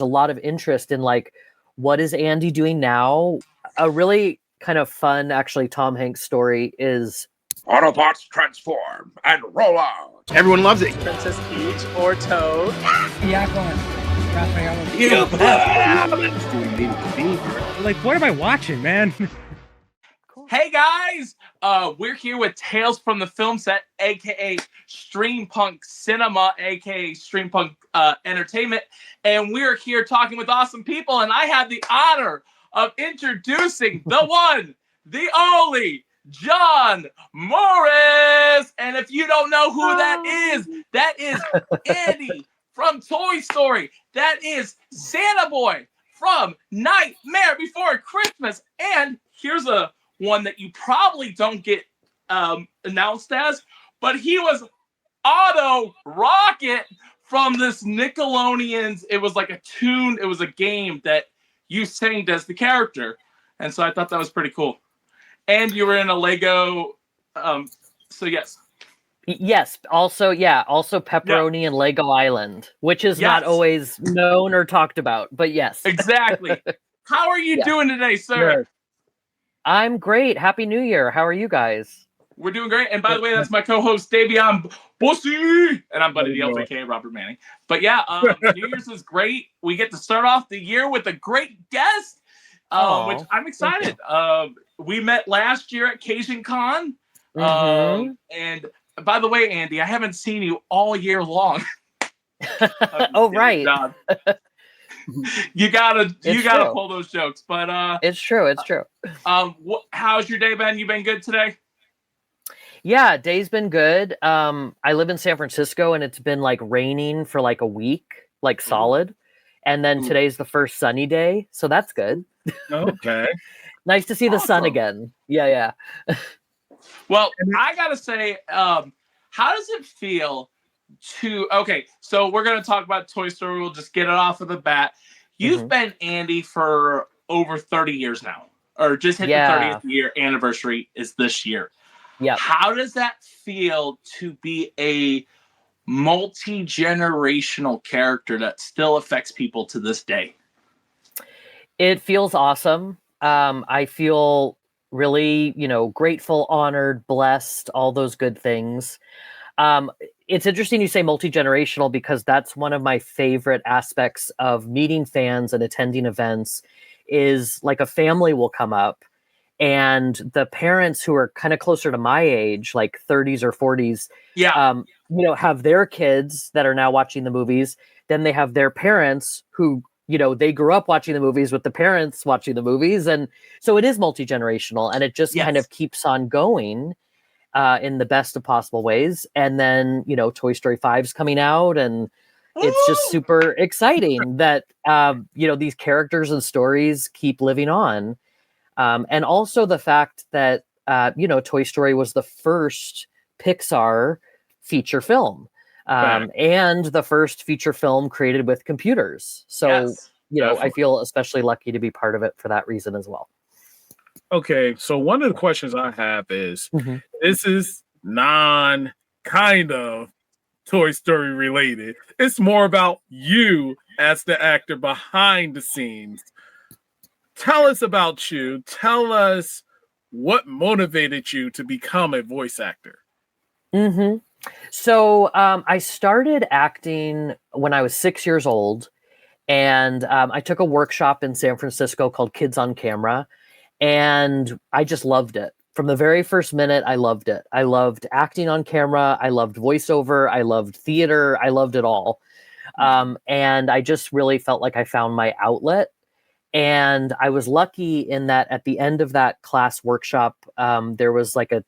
a lot of interest in like, what is Andy doing now? A really kind of fun, actually, Tom Hanks story is Autobots transform and roll out. Everyone loves it. Princess Peach or Toad. Like, what am I watching, man? Hey guys, we're here with Tales from the Film Set, aka Streampunk Cinema, aka Streampunk Entertainment, and we're here talking with awesome people. And I have the honor of introducing the one, the only, John Morris. And if you don't know who that is Andy from Toy Story. That is Santa Boy from Nightmare Before Christmas. And here's a one that you probably don't get announced as, but he was Otto Rocket from this Nickelodeon's. It was like a tune. It was a game that you sang as the character. And so I thought that was pretty cool. And you were in a Lego. So yes. Yes. Also Pepperoni and Lego Island, which is not always known or talked about, but yes. Exactly. How are you doing today, sir? Yes. I'm great. Happy New Year. How are you guys? We're doing great. And by the way, that's my co-host, Davion Bussy. And I'm Buddy Deals, aka Robert Manning. But yeah, New Year's is great. We get to start off the year with a great guest, which I'm excited. We met last year at Cajun Con. And by the way, Andy, I haven't seen you all year long. Oh, right. You gotta pull those jokes, but it's true. How's your day been? You been good today? Yeah, day's been good. I live in San Francisco, and it's been like raining for like a week, like solid. And then today's the first sunny day, so that's good. Okay. Nice to see the sun again. Yeah. Well, I gotta say, how does it feel to? Okay, so we're gonna talk about Toy Story. We'll just get it off of the bat. You've been Andy for over 30 years now, or just hit the 30th year anniversary is this year. Yeah. How does that feel to be a multi-generational character that still affects people to this day? It feels awesome. I feel really, grateful, honored, blessed, all those good things. It's interesting you say multi-generational because that's one of my favorite aspects of meeting fans and attending events is like a family will come up and the parents who are kind of closer to my age, like 30s or 40s, have their kids that are now watching the movies. Then they have their parents who, they grew up watching the movies with the parents watching the movies. And so it is multi-generational and it just kind of keeps on going in the best of possible ways. And then, Toy Story 5's coming out and it's just super exciting that, these characters and stories keep living on. And also the fact that, Toy Story was the first Pixar feature film. And the first feature film created with computers. So, I feel especially lucky to be part of it for that reason as well. Okay, so one of the questions I have is, this is kind of Toy Story related. It's more about you as the actor behind the scenes. Tell us about you. Tell us what motivated you to become a voice actor. So I started acting when I was 6 years old, and I took a workshop in San Francisco called Kids on Camera, and I just loved it. From the very first minute, I loved it. I loved acting on camera. I loved voiceover. I loved theater. I loved it all. And I just really felt like I found my outlet. And I was lucky in that at the end of that class workshop, there was like a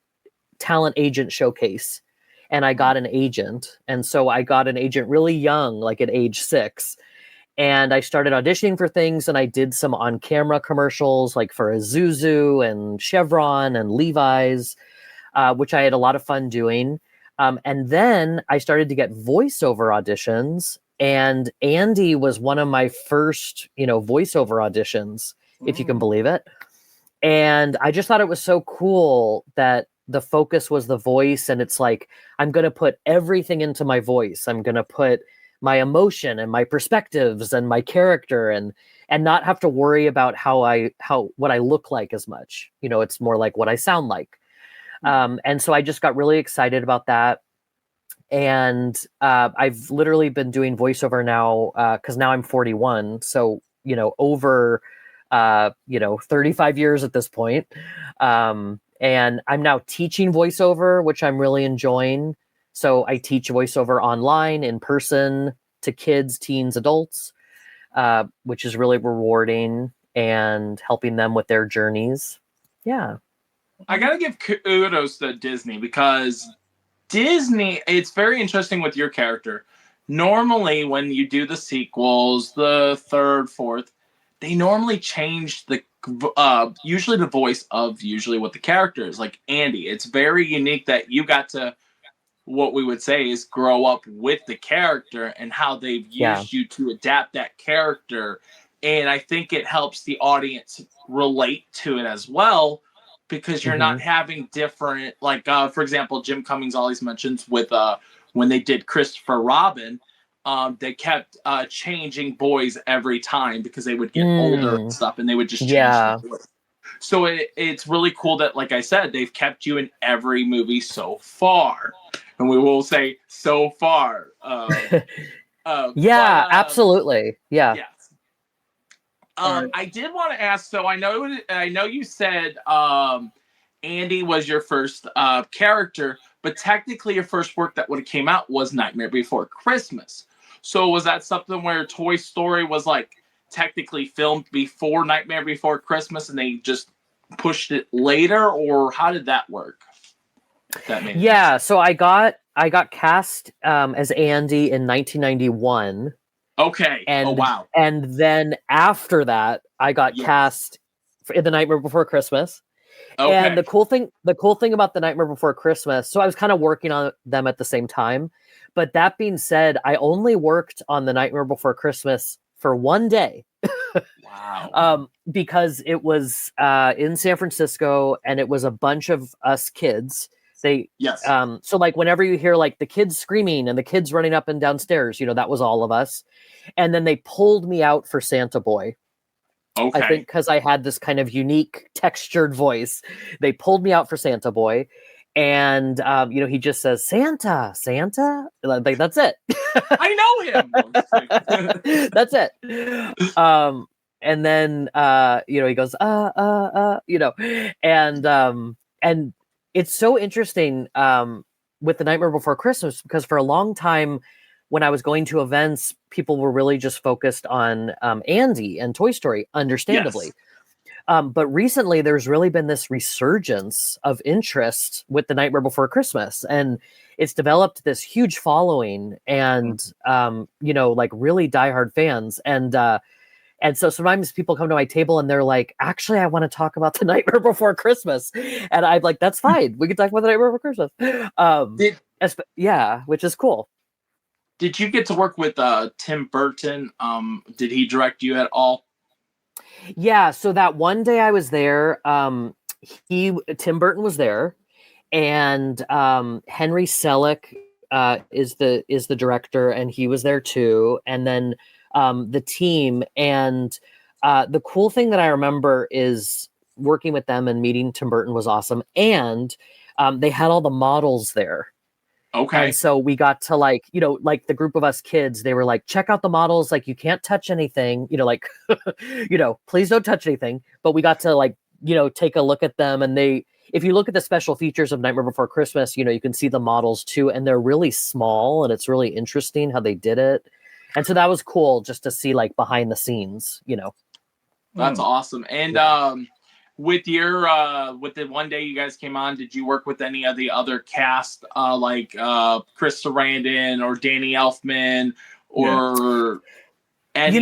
talent agent showcase. And I got an agent. And so I got an agent really young, like at age 6. And I started auditioning for things and I did some on-camera commercials like for Isuzu and Chevron and Levi's, which I had a lot of fun doing. And then I started to get voiceover auditions. And Andy was one of my first, voiceover auditions, if you can believe it. And I just thought it was so cool that the focus was the voice. And it's like, I'm going to put everything into my voice. I'm going to put my emotion and my perspectives and my character, and not have to worry about what I look like as much. It's more like what I sound like. And so I just got really excited about that. And I've literally been doing voiceover now because now I'm 41. So, over, 35 years at this point. And I'm now teaching voiceover, which I'm really enjoying. So I teach voiceover online, in person, to kids, teens, adults, which is really rewarding and helping them with their journeys. Yeah. I got to give kudos to Disney, because Disney, it's very interesting with your character. Normally, when you do the sequels, the third, fourth, they normally change usually the voice of what the character is. Like Andy, it's very unique that you got to, what we would say is, grow up with the character and how they've used you to adapt that character. And I think it helps the audience relate to it as well, because you're not having different, like, for example, Jim Cummings always mentions with when they did Christopher Robin, they kept changing boys every time because they would get older and stuff, and they would just change the voice. So it's really cool that, like I said, they've kept you in every movie so far. And we will say so far. Absolutely. Yeah. Yes. I did want to ask, so I know you said Andy was your first character, but technically your first work that would have came out was Nightmare Before Christmas. So was that something where Toy Story was like technically filmed before Nightmare Before Christmas and they just pushed it later, or how did that work? So I got cast as Andy in 1991. Okay. And, wow. And then after that, I got cast in The Nightmare Before Christmas. Okay. And the cool thing about The Nightmare Before Christmas, so I was kind of working on them at the same time. But that being said, I only worked on The Nightmare Before Christmas for one day. Wow. Because it was in San Francisco, and it was a bunch of us kids. So like whenever you hear like the kids screaming and the kids running up and downstairs, that was all of us. And then they pulled me out for Santa Boy. Okay. I think because I had this kind of unique textured voice, they pulled me out for Santa Boy. And, he just says, Santa, like, that's it. I know him. That's it. And then, he goes, and it's so interesting with The Nightmare Before Christmas, because for a long time when I was going to events, people were really just focused on Andy and Toy Story, understandably. Yes. But recently there's really been this resurgence of interest with The Nightmare Before Christmas, and it's developed this huge following and, like really diehard fans. And so sometimes people come to my table and they're like, actually, I want to talk about The Nightmare Before Christmas. And I'm like, that's fine. We can talk about The Nightmare Before Christmas. Which is cool. Did you get to work with Tim Burton? Did he direct you at all? Yeah. So that one day I was there, Tim Burton was there, and Henry Selick is the director, and he was there too. And then the team, and the cool thing that I remember is working with them and meeting Tim Burton was awesome. And they had all the models there. Okay. And so we got to like the group of us kids, they were like, check out the models. Like, you can't touch anything, like, please don't touch anything. But we got to like, take a look at them. And if you look at the special features of Nightmare Before Christmas, you can see the models too. And they're really small, and it's really interesting how they did it. And so that was cool just to see like behind the scenes, That's awesome. And with the one day you guys came on, did you work with any of the other cast, like Chris Sarandon or Danny Elfman or any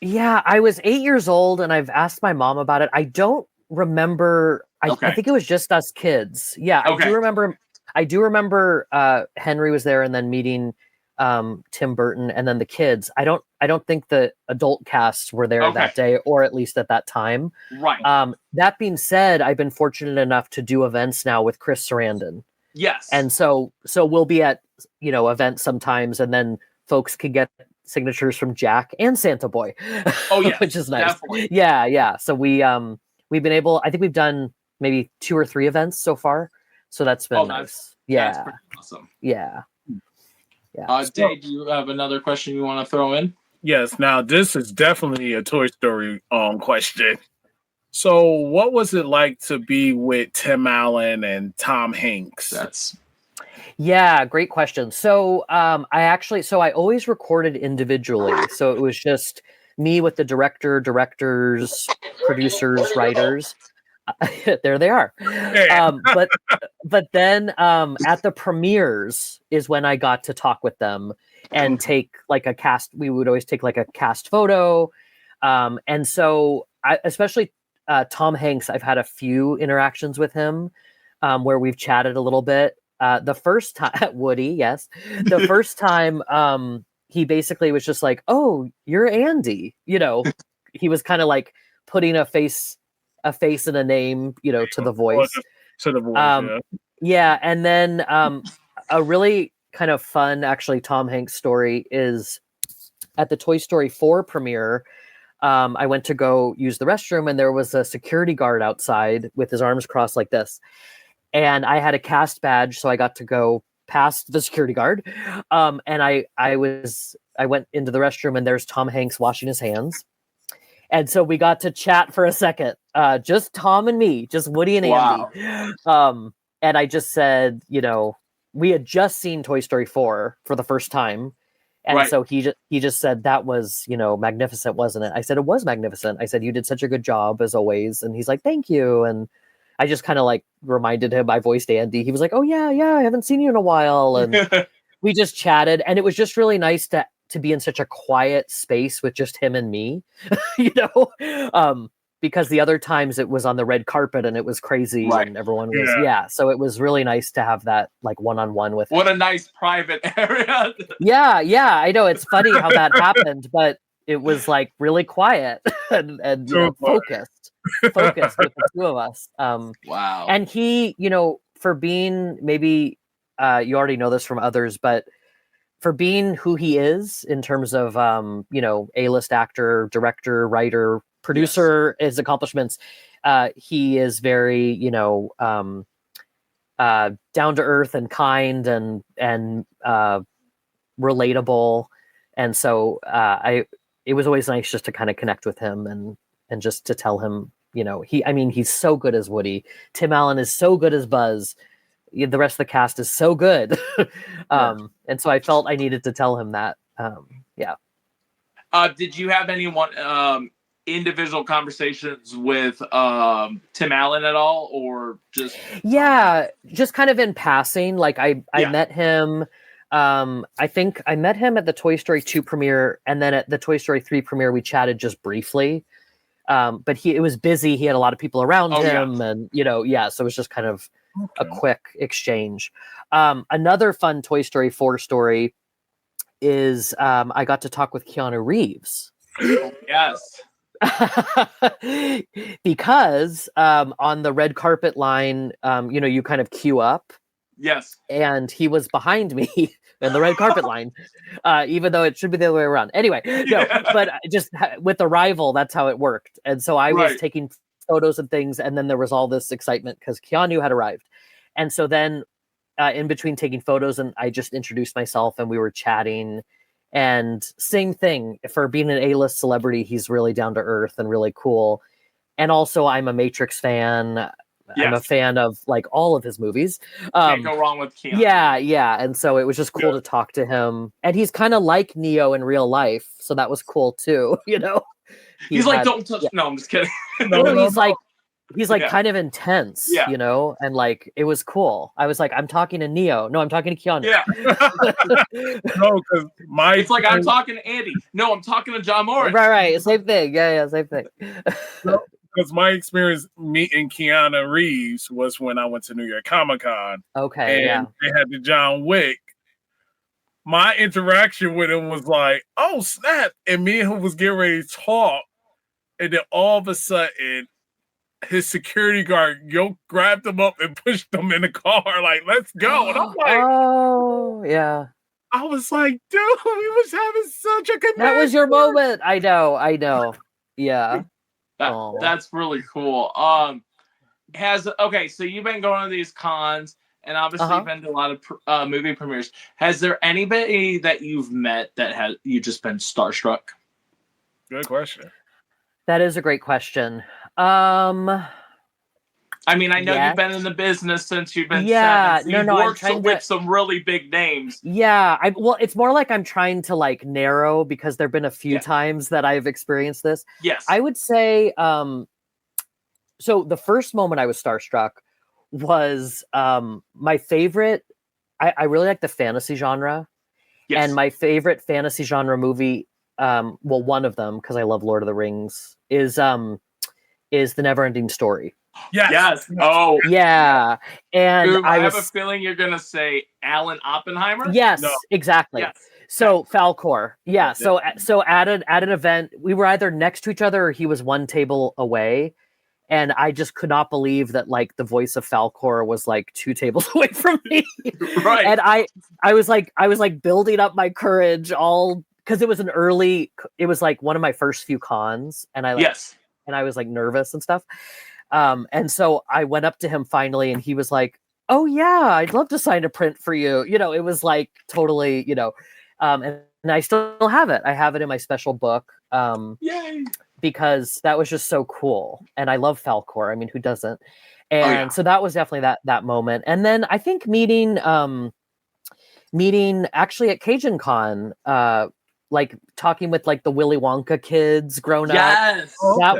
Yeah, I was 8 years old, and I've asked my mom about it. I don't remember. I think it was just us kids. Yeah, okay. I do remember Henry was there, and then meeting Tim Burton, and then the kids. I don't think the adult casts were there that day, or at least at that time. Right. That being said, I've been fortunate enough to do events now with Chris Sarandon. Yes. And so we'll be at events sometimes, and then folks can get signatures from Jack and Santa Boy. Oh yeah, which is nice. definitely. Yeah. So we've been able. I think we've done maybe 2 or 3 events so far. So that's been nice. That's pretty awesome. Yeah. Dave, do you have another question you want to throw in? Yes. Now this is definitely a Toy Story question. So, what was it like to be with Tim Allen and Tom Hanks? Yeah, great question. So I always recorded individually. So it was just me with the directors, producers, writers. There they are. But then at the premieres is when I got to talk with them and take like a cast. We would always take like a cast photo. And so especially Tom Hanks, I've had a few interactions with him where we've chatted a little bit. The first time, Woody, yes. The first time, he basically was just like, "Oh, you're Andy." He was kind of like putting a face and a name, to the voice. To the voice, yeah. And then a really kind of fun, actually, Tom Hanks story is at the Toy Story 4 premiere. I went to go use the restroom, and there was a security guard outside with his arms crossed like this. And I had a cast badge, so I got to go past the security guard. And I went into the restroom, and there's Tom Hanks washing his hands. And so we got to chat for a second, just Tom and me, just Woody and Andy. And I just said, we had just seen Toy Story 4 for the first time. And so he just said, that was, magnificent, wasn't it? I said, it was magnificent. I said, you did such a good job as always. And he's like, thank you. And I just kind of like reminded him I voiced Andy. He was like, oh yeah, I haven't seen you in a while. And we just chatted, and it was just really nice to be in such a quiet space with just him and me, because the other times it was on the red carpet and it was crazy and everyone was, so it was really nice to have that like one-on-one with him. What a nice private area. Yeah. I know, it's funny how that happened, but it was like really quiet and focused with the two of us. Wow. And he, for being, maybe you already know this from others, but for being who he is in terms of, A-list actor, director, writer, producer, his accomplishments, he is very, down to earth and kind and relatable. And so it was always nice just to kind of connect with him and just to tell him, he's so good as Woody. Tim Allen is so good as Buzz. The rest of the cast is so good. And so I felt I needed to tell him that. Did you have anyone individual conversations with Tim Allen at all, or just? Yeah, just kind of in passing. Like I met him. I think I met him at the Toy Story 2 premiere, and then at the Toy Story 3 premiere, we chatted just briefly. But it was busy. He had a lot of people around him, and so it was just kind of a quick exchange. Another fun Toy Story 4 story is I got to talk with Keanu Reeves. Yes. Because on the red carpet line, you kind of queue up. Yes. And he was behind me in the red carpet line, even though it should be the other way around. Anyway, but just with Arrival, that's how it worked. And so I was taking photos and things, and then there was all this excitement because Keanu had arrived. And so then in between taking photos, and I just introduced myself, and we were chatting. And same thing, for being an A-list celebrity, he's really down to earth and really cool. And also, I'm a Matrix fan. I'm a fan of like all of his movies. Can't go wrong with Keanu. Yeah. And so it was just cool to talk to him. And he's kind of like Neo in real life, so that was cool too. He's like, don't touch. No, I'm just kidding. He's like kind of intense, and like it was cool. I was like, I'm talking to Neo. No, I'm talking to Keanu. Yeah. No, because it's like I'm talking to Andy. No, I'm talking to John Morris. Right. Same thing. Yeah, same thing. Because my experience meeting Keanu Reeves was when I went to New York Comic Con. Okay. And they had the John Wick. My interaction with him was like, oh snap. And me and him was getting ready to talk. And then all of a sudden, his security guard grabbed him up and pushed him in the car, like, let's go. And I'm like, oh, yeah. I was like, dude, we was having such a connection. That was your moment. I know. Yeah. That's really cool. So you've been going to these cons, and obviously you've been to a lot of movie premieres. Has there anybody that you've met that you just been starstruck? Good question. That is a great question. I mean, I know you've been in the business since you've been 7. So you've worked with some really big names. Yeah, it's more like I'm trying to like narrow, because there've been a few times that I've experienced this. Yes, I would say. So the first moment I was starstruck was my favorite. I really like the fantasy genre, and my favorite fantasy genre movie. One of them, because I love Lord of the Rings, is The Neverending Story. Yes. Oh, yeah. And Boom, I have a feeling you're gonna say Alan Oppenheimer. Yes, exactly. Yes. So Falkor. Yeah. So at an event, we were either next to each other or he was one table away. And I just could not believe that like the voice of Falkor was like 2 tables away from me. Right. And I was like building up my courage all because it was like one of my first few cons. And and I was like nervous and stuff. And so I went up to him finally, and he was like, "Oh yeah, I'd love to sign a print for you." You know, it was like totally, and I still have it. I have it in my special book. Yay! Because that was just so cool. And I love Falkor. I mean, who doesn't? And so that was definitely that moment. And then I think meeting actually at Cajun Con, like talking with like the Willy Wonka kids grown up. That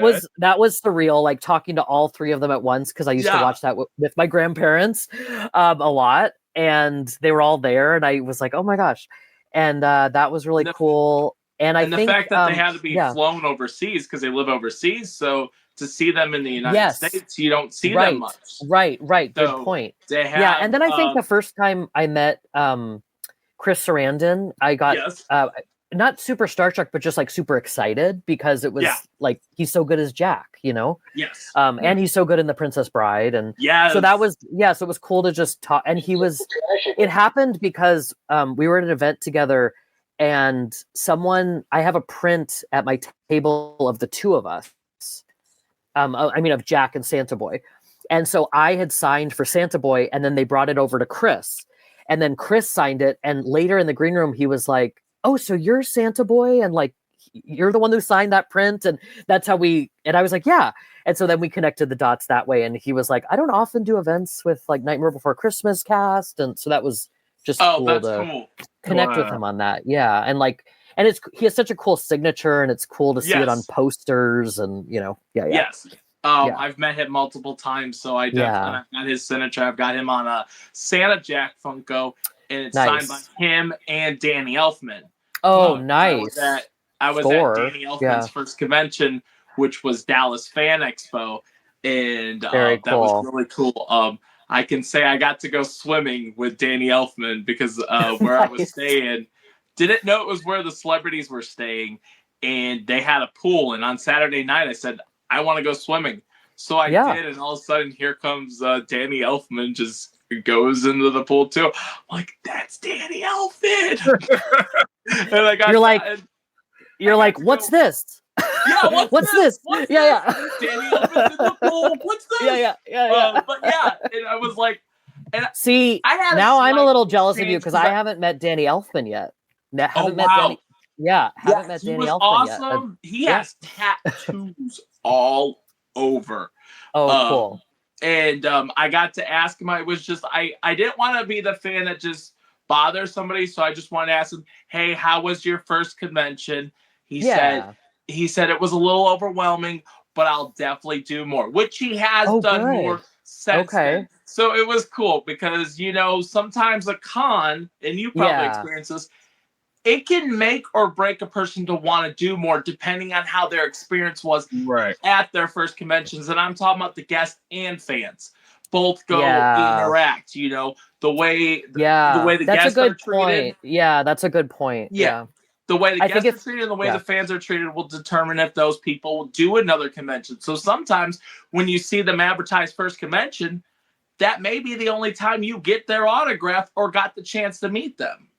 was surreal. Like talking to all 3 of them at once, because I used to watch that with my grandparents a lot, and they were all there, and I was like, oh my gosh, and that was really cool. And I think the fact that they had to be flown overseas because they live overseas, so to see them in the United States, you don't see them much. Right. Good point. And then I think the first time I met Chris Sarandon, I got not super starstruck, but just like super excited, because it was like he's so good as Jack, Yes. And he's so good in The Princess Bride, and so that was so it was cool to just talk. And it happened because we were at an event together, and I have a print at my table of the 2 of us. Of Jack and Santa Boy. And so I had signed for Santa Boy, and then they brought it over to Chris, and then Chris signed it. And later in the green room, he was like, "Oh, so you're Santa Boy, and like you're the one who signed that print?" And that's how and I was like, "Yeah." And so then we connected the dots that way. And he was like, "I don't often do events with like Nightmare Before Christmas cast." And so that was just cool to connect with him on that. Yeah. And like, and he has such a cool signature, and it's cool to see it on posters, and Yes. I've met him multiple times, so I definitely got his signature. I've got him on a Santa Jack Funko, and it's signed by him and Danny Elfman. Oh, nice. I was at Danny Elfman's first convention, which was Dallas Fan Expo, and that was really cool. I can say I got to go swimming with Danny Elfman because where I was staying, didn't know it was where the celebrities were staying, and they had a pool. And on Saturday night, I said, I want to go swimming. So I did, and all of a sudden, here comes Danny Elfman, just goes into the pool too. I'm like, that's Danny Elfman. And you're like, what's this? Yeah, what's this? Yeah. Danny Elfman's in the pool. What's this? Yeah. And I was like, see, now I'm a little jealous of you because I haven't met Danny Elfman yet. Haven't met Danny Elfman awesome. yet. He has tattoos all over. Oh, cool. And I got to ask him. I was just I didn't want to be the fan that just bothers somebody, so I just wanted to ask him, "Hey, how was your first convention?" He said it was a little overwhelming, but I'll definitely do more, which he has done more since then. So it was cool because sometimes a con, and you probably experience this, it can make or break a person to want to do more depending on how their experience was at their first conventions. And I'm talking about the guests and fans. Both go interact, the way the guests are treated. Yeah, that's a good point. Yeah. The way the guests are treated and the way the fans are treated will determine if those people will do another convention. So sometimes when you see them advertise first convention, that may be the only time you get their autograph or got the chance to meet them.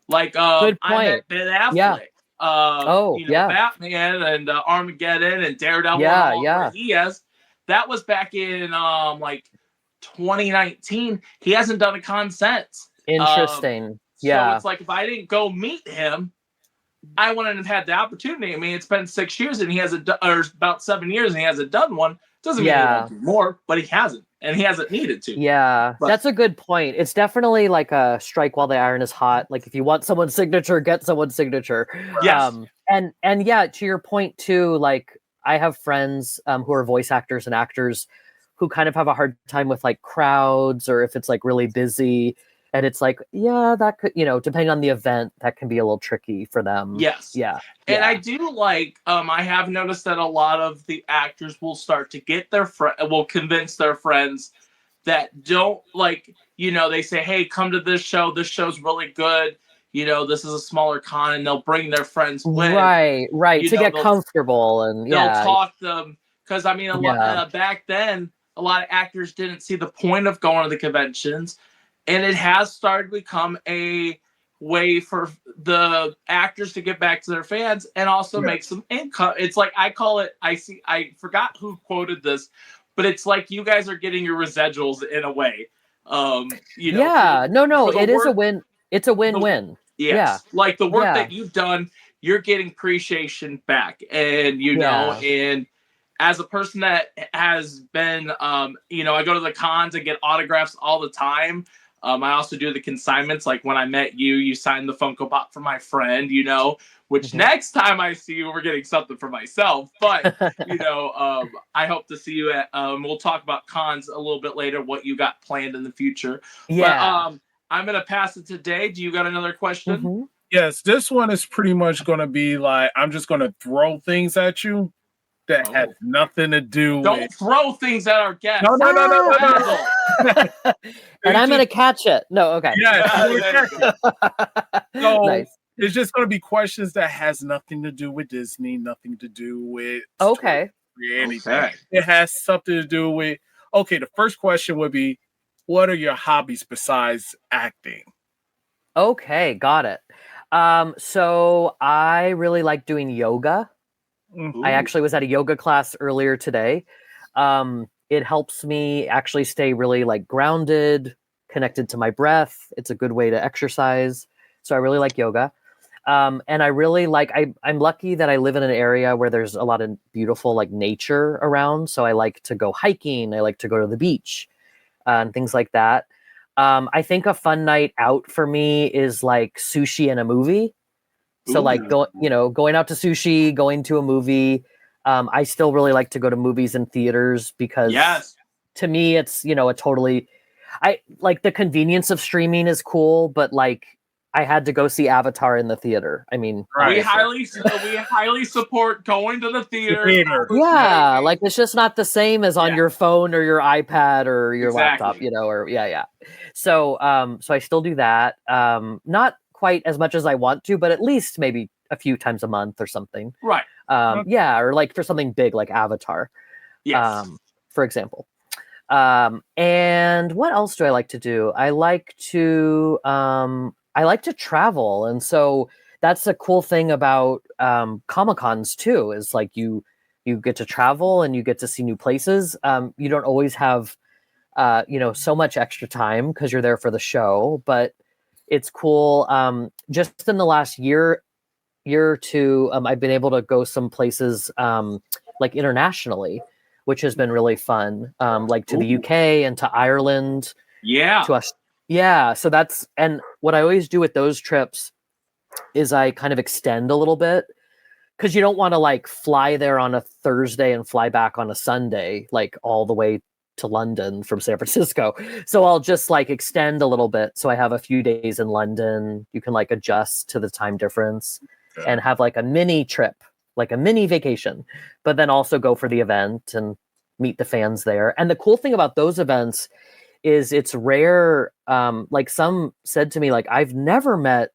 Like Good I point. met Ben Affleck. Yeah. Oh, You know, yeah. Batman and Armageddon and Daredevil Yeah, and all yeah. that he has. That was back in like 2019. He hasn't done a con since. Interesting. So Yeah. it's like if I didn't go meet him, I wouldn't have had the opportunity. I mean, it's been 6 years and he hasn't, or about 7 years and he hasn't done one. Doesn't mean he won't do more, but he hasn't, and he hasn't needed to. Yeah, But- that's a good point. It's definitely like a strike while the iron is hot. Like if you want someone's signature, get someone's signature. Yes. And yeah, to your point too, like I have friends who are voice actors and actors who kind of have a hard time with like crowds or if it's like really busy. And it's like, yeah, that could, depending on the event, that can be a little tricky for them. Yes. Yeah. And I do like, I have noticed that a lot of the actors will start to get will convince their friends that don't like, they say, hey, come to this show. This show's really good. This is a smaller con, and they'll bring their friends with. Right. To get comfortable and they'll talk them. Because I mean, a lot back then, a lot of actors didn't see the point of going to the conventions. And it has started to become a way for the actors to get back to their fans and also make some income. It's like I call it. I forgot who quoted this, but it's like you guys are getting your residuals in a way. Yeah. No. It is a win. It's a win-win. Yes. Yeah. Like the work that you've done, you're getting appreciation back, and and as a person that has been, I go to the cons and get autographs all the time. I also do the consignments. Like when I met you, you signed the Funko Pop for my friend, which next time I see you, we're getting something for myself. But, I hope to see you at, we'll talk about cons a little bit later, what you got planned in the future. Yeah. But I'm going to pass it to Dave. Do you got another question? Yes, this one is pretty much going to be like, I'm just going to throw things at you that has nothing to do Don't with... throw things at our guests. No. And I'm going to catch it. No, okay. Yeah. So nice. It's just going to be questions that has nothing to do with Disney, nothing to do with anything. Okay. It has something to do with... Okay, the first question would be, what are your hobbies besides acting? Okay, got it. So I really like doing yoga. I actually was at a yoga class earlier today. It helps me actually stay really like grounded, connected to my breath. It's a good way to exercise. So I really like yoga. And I really like, I'm lucky that I live in an area where there's a lot of beautiful like nature around. So I like to go hiking. I like to go to the beach and things like that. I think a fun night out for me is like sushi and a movie. So like going out to sushi, going to a movie. I still really like to go to movies and theaters because to me it's, I like the convenience of streaming is cool, but like I had to go see Avatar in the theater. I mean, we highly support going to the theater. Yeah, like it's just not the same as on your phone or your iPad or your laptop, or So so I still do that. Not quite as much as I want to, but at least maybe a few times a month or something. Right. Or like for something big like Avatar. Yes. For example. And what else do I like to do? I like to travel. And so that's a cool thing about Comic-Cons too, is like you get to travel and you get to see new places. You don't always have so much extra time because you're there for the show, but it's cool. Just in the last year or two, I've been able to go some places like internationally, which has been really fun. Like to the UK and to Ireland. Yeah. To us. Yeah. So that's, and what I always do with those trips is I kind of extend a little bit because you don't want to like fly there on a Thursday and fly back on a Sunday, like all the way to London from San Francisco. So I'll just like extend a little bit. So I have a few days in London. You can like adjust to the time difference and have like a mini trip, like a mini vacation, but then also go for the event and meet the fans there. And the cool thing about those events is it's rare. Like some said to me, like, I've never met,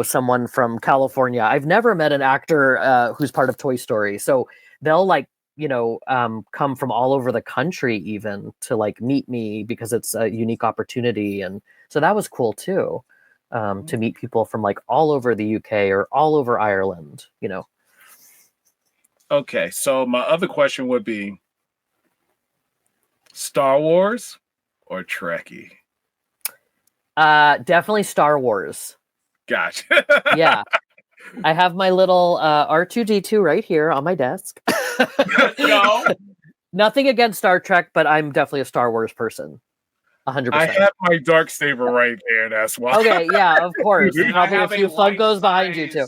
someone from California. I've never met an actor who's part of Toy Story. So they'll like, come from all over the country even to like meet me because it's a unique opportunity. And so that was cool too. to meet people from like all over the UK or all over Ireland, you know. Okay, so my other question would be Star Wars or Trekkie? Definitely Star Wars. Gotcha. Yeah. I have my little R2D2 right here on my desk. Let's go. Nothing against Star Trek, but I'm definitely a Star Wars person. 100%. I have my dark saber right there. That's why. Okay, yeah, of course. And Probably I a have few Funkos behind you too.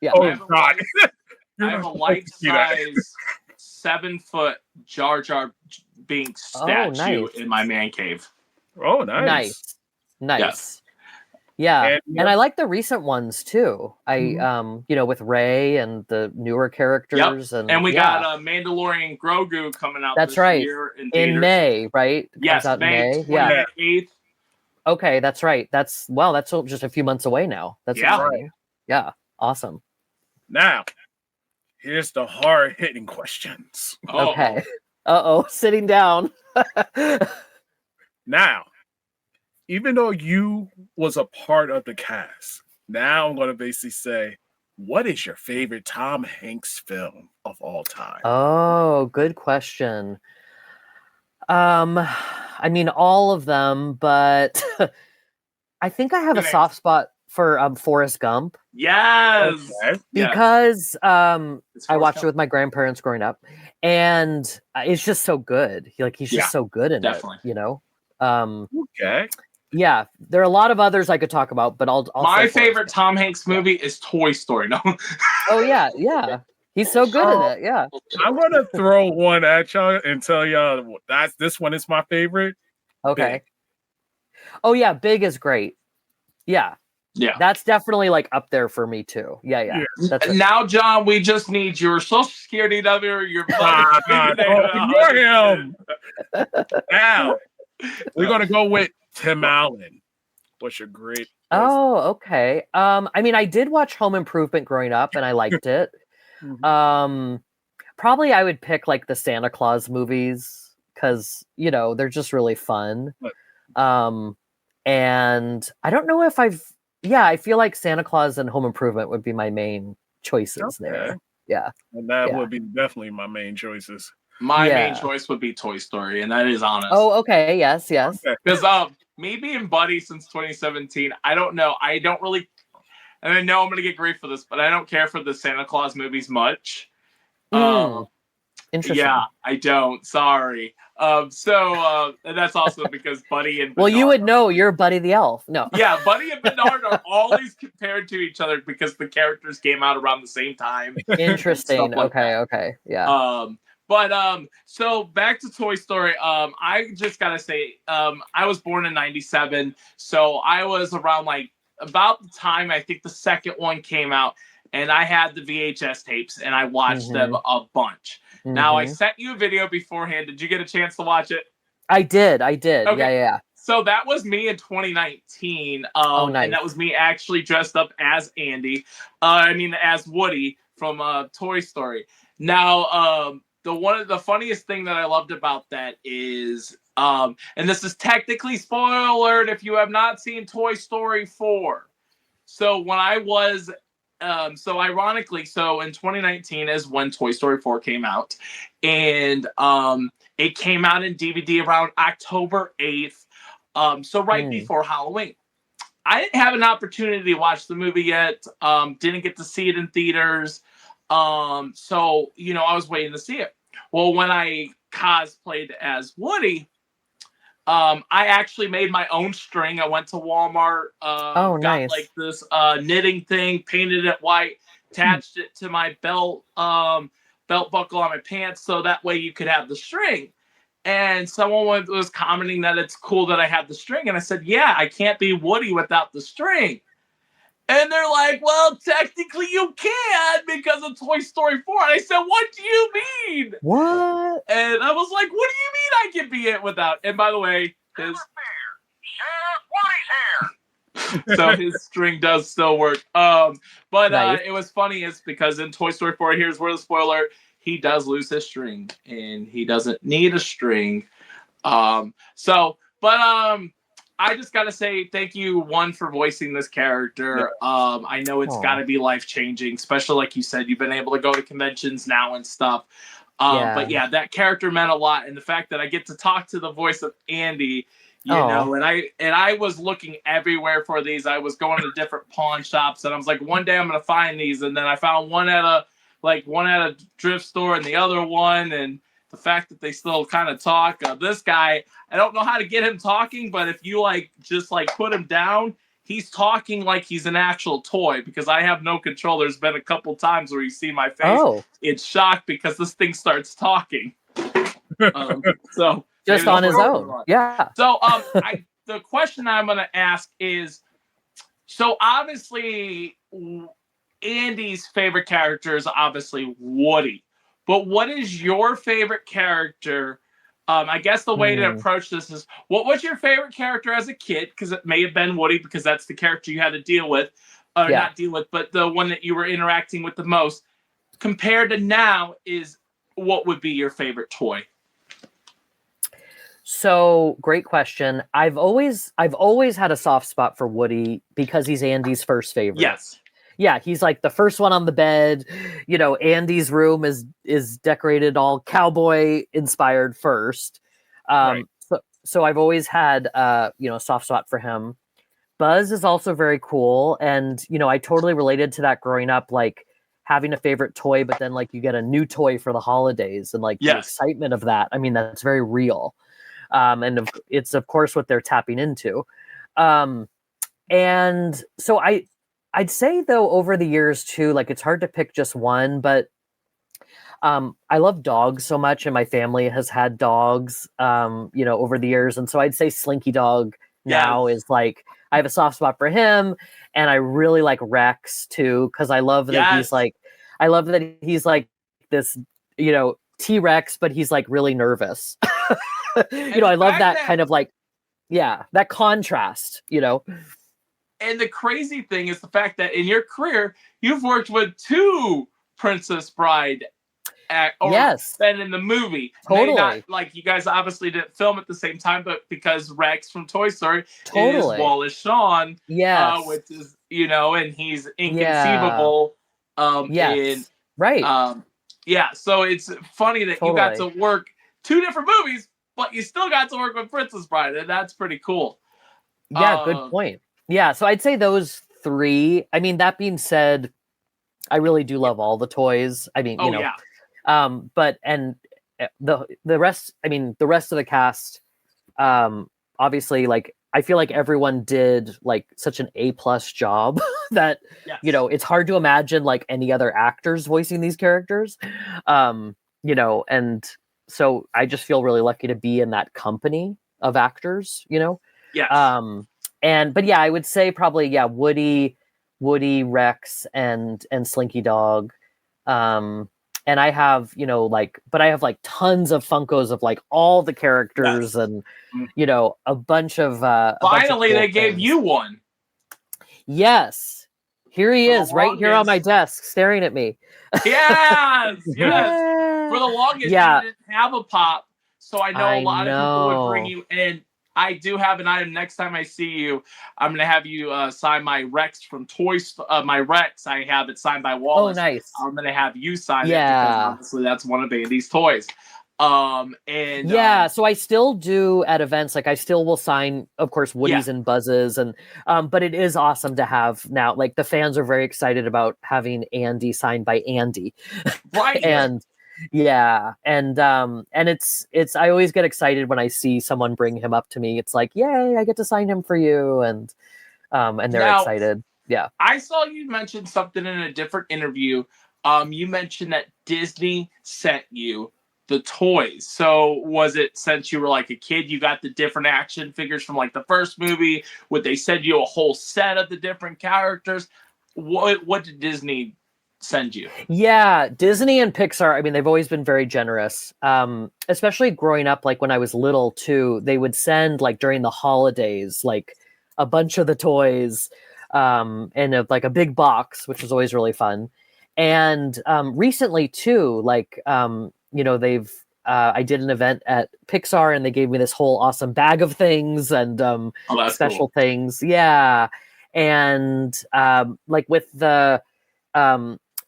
Yeah. Oh I have a God! I have a life-size 7-foot Jar Jar Binks statue nice. in my man cave. Oh, nice. Nice. Yes. Yeah. And I like the recent ones too. You know, with Rey and the newer characters. And we got Mandalorian Grogu coming out that's this right. year in May, right? Yes, out May 28th. Yeah. Okay, that's right. That's just a few months away now. That's exciting. Yeah, awesome. Now, here's the hard-hitting questions. Okay. Sitting down. Now, even though you was a part of the cast, now I'm going to basically say, what is your favorite Tom Hanks film of all time? Oh, good question. I mean, all of them, but I think I have a soft spot for Forrest Gump. Yes. Okay. Because I watched Gump. it with my grandparents growing up, and it's just so good. He's just so good in it, you know? Okay. Yeah, there are a lot of others I could talk about, but I'll my favorite Tom Hanks movie is Toy Story. No. Oh yeah. He's so good at it. Yeah. I'm gonna throw one at y'all and tell y'all this one is my favorite. Okay. Big. Oh yeah, Big is great. Yeah. Yeah. That's definitely like up there for me too. Yeah. That's now, John, we just need your social security number, your ignore him. Now we're gonna go with Tim Allen. What's your great? Oh, okay. I mean, I did watch Home Improvement growing up, and I liked it. Probably I would pick like the Santa Claus movies because they're just really fun. And I don't know if I feel like Santa Claus and Home Improvement would be my main choices there. Yeah, and that would be definitely my main choices. My main choice would be Toy Story, and that is honest. Oh, okay, yes. Because me being Buddy since 2017, I don't know. I don't really, and I know I'm gonna get grief for this, but I don't care for the Santa Claus movies much. Interesting. Yeah, I don't. Sorry. And that's also because Buddy and Bernard, well, you would know. You're Buddy the Elf. No. Yeah, Buddy and Bernard are always compared to each other because the characters came out around the same time. Interesting. Okay. Yeah. So back to Toy Story. I just gotta say, I was born in '97, so I was around about the time I think the second one came out, and I had the VHS tapes and I watched them a bunch. Now I sent you a video beforehand. Did you get a chance to watch it? I did. Okay. Yeah. So that was me in 2019. Nice. And that was me actually dressed up as Andy. As Woody from Toy Story. Now, one of the funniest thing that I loved about that is, and this is technically spoiler alert if you have not seen Toy Story 4. So when I was, ironically, in 2019 is when Toy Story 4 came out, and it came out in DVD around October 8th, right before Halloween. I didn't have an opportunity to watch the movie yet. Didn't get to see it in theaters. I was waiting to see it. Well, when I cosplayed as Woody, I actually made my own string. I went to Walmart, nice. got this knitting thing, painted it white, attached it to my belt buckle on my pants, so that way you could have the string. And someone was commenting that it's cool that I have the string, and I said, "Yeah, I can't be Woody without the string." And they're like, "Well, technically you can because of Toy Story 4." And I said, "What do you mean?" What? And I was like, "What do you mean I can be it without?" And by the way, so his string does still work. Nice. It was funny is because in Toy Story 4, here's where the spoiler, he does lose his string and he doesn't need a string. I I just gotta say thank you, one, for voicing this character. I know it's gotta be life changing, especially like you said, you've been able to go to conventions now and stuff. But yeah, that character meant a lot, and the fact that I get to talk to the voice of Andy, you know, and I was looking everywhere for these. I was going to different pawn shops, and I was like, one day I'm gonna find these, and then I found one at a thrift store, and the other one, and the fact that they still kind of talk. This guy, I don't know how to get him talking, but if you just put him down, he's talking like he's an actual toy, because I have no control. There's been a couple times where you see my face. It's shocked because this thing starts talking. So just on his own. Yeah. So the question I'm going to ask is, so obviously Andy's favorite character is obviously Woody. But what is your favorite character? I guess the way to approach this is, what was your favorite character as a kid? Because it may have been Woody, because that's the character you had to deal with. Not deal with, but the one that you were interacting with the most. Compared to now, is what would be your favorite toy? So, great question. I've always had a soft spot for Woody because he's Andy's first favorite. Yes. Yeah, he's like the first one on the bed. You know, Andy's room is decorated all cowboy inspired first. Right. So I've always had a soft spot for him. Buzz is also very cool, and I totally related to that growing up, like having a favorite toy, but then like you get a new toy for the holidays, and like the excitement of that. I mean, that's very real, and it's of course what they're tapping into. And so I'd say though, over the years too, like it's hard to pick just one, but I love dogs so much, and my family has had dogs, over the years. And so I'd say Slinky Dog now is like, I have a soft spot for him, and I really like Rex too, because I love that he's like this, T-Rex, but he's like really nervous. I love that kind of like, that contrast, And the crazy thing is the fact that in your career, you've worked with two Princess Bride been in the movie. Totally. Not, like, you guys obviously didn't film at the same time, but because Rex from Toy Story is Wallace Shawn, which is, and he's inconceivable. So it's funny that you got to work two different movies, but you still got to work with Princess Bride, and that's pretty cool. Yeah, good point. Yeah, so I'd say those three. I mean, that being said, I really do love all the toys. I mean, but the rest. I mean, the rest of the cast. Obviously, like I feel like everyone did like such an A+ job that it's hard to imagine like any other actors voicing these characters. And so I just feel really lucky to be in that company of actors. But I would say probably Woody, Rex, and Slinky Dog. And I have, but I have like tons of Funkos of like all the characters and a bunch of finally they gave you one. Yes. Here he is, right here on my desk, staring at me. Yes. For the longest, you didn't have a pop, so I know a lot of people would bring you in. I do have an item. Next time I see you, I'm gonna have you sign my Rex from Toy Story. My Rex, I have it signed by Wallace. Oh, nice. I'm gonna have you sign it because obviously that's one of Andy's toys. So I still do at events. Like I still will sign, of course, Woody's and Buzz's, and but it is awesome to have now. Like the fans are very excited about having Andy signed by Andy, right? and it's I always get excited when I see someone bring him up to me. It's like, yay, I get to sign him for you, and they're excited. Yeah. I saw you mention something in a different interview. You mentioned that Disney sent you the toys. So was it, since you were like a kid, you got the different action figures from like the first movie? Would they send you a whole set of the different characters? What did Disney send you? Yeah, Disney and Pixar, I mean, they've always been very generous. Especially growing up, like when I was little too, they would send like during the holidays, like a bunch of the toys in like a big box, which was always really fun. And recently too, like, they've I did an event at Pixar, and they gave me this whole awesome bag of things and special things. Yeah, and like with the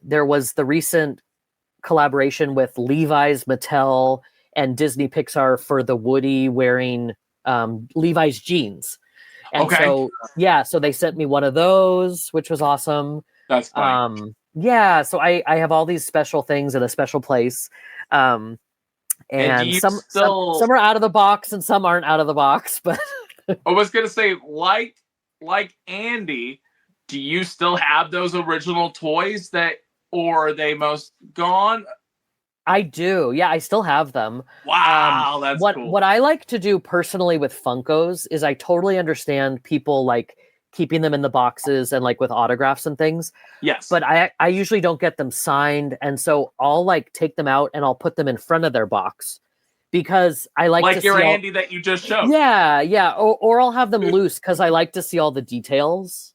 there was the recent collaboration with Levi's, Mattel, and Disney Pixar for the Woody wearing Levi's jeans. And so they sent me one of those, which was awesome. That's funny. So I have all these special things in a special place. And some are out of the box and some aren't out of the box, but I was gonna say, like Andy, do you still have those original toys or are they most gone? I do. Yeah, I still have them. Wow, that's cool. What I like to do personally with Funkos is I totally understand people like keeping them in the boxes and like with autographs and things. Yes. But I usually don't get them signed, and so I'll like take them out and I'll put them in front of their box because I like to your see Andy that you just showed. Yeah. Or I'll have them loose because I like to see all the details.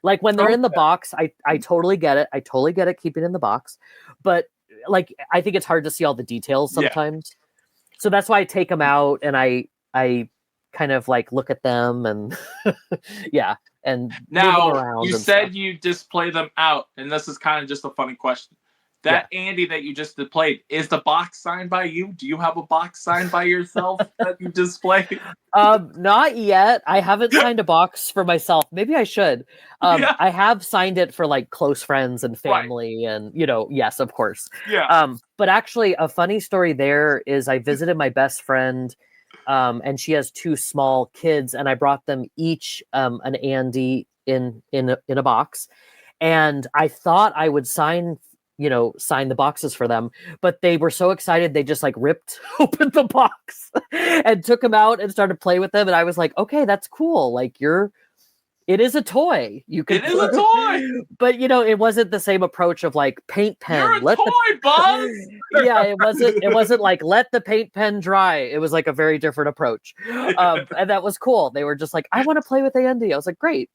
Like when they're in the box, I totally get it. I totally get it keeping in the box. But like I think it's hard to see all the details sometimes. So that's why I take them out and I kind of like look at them and and now you said you display them out, and this is kind of just a funny question. That Andy that you just displayed, is the box signed by you? Do you have a box signed by yourself that you display? Not yet. I haven't signed a box for myself. Maybe I should. I have signed it for like close friends and family, and yes, of course. Yeah. But actually, a funny story there is I visited my best friend, and she has 2 small kids, and I brought them each an Andy in a box, and I thought I would sign the boxes for them, but they were so excited they just like ripped open the box and took them out and started playing with them, and I was like, okay, that's cool. Like it is a toy. It is a toy, but it wasn't the same approach of like paint pen. You're a toy, Buzz. Yeah, it wasn't like let the paint pen dry. It was like a very different approach, and that was cool. They were just like, I want to play with Andy. I was like, great,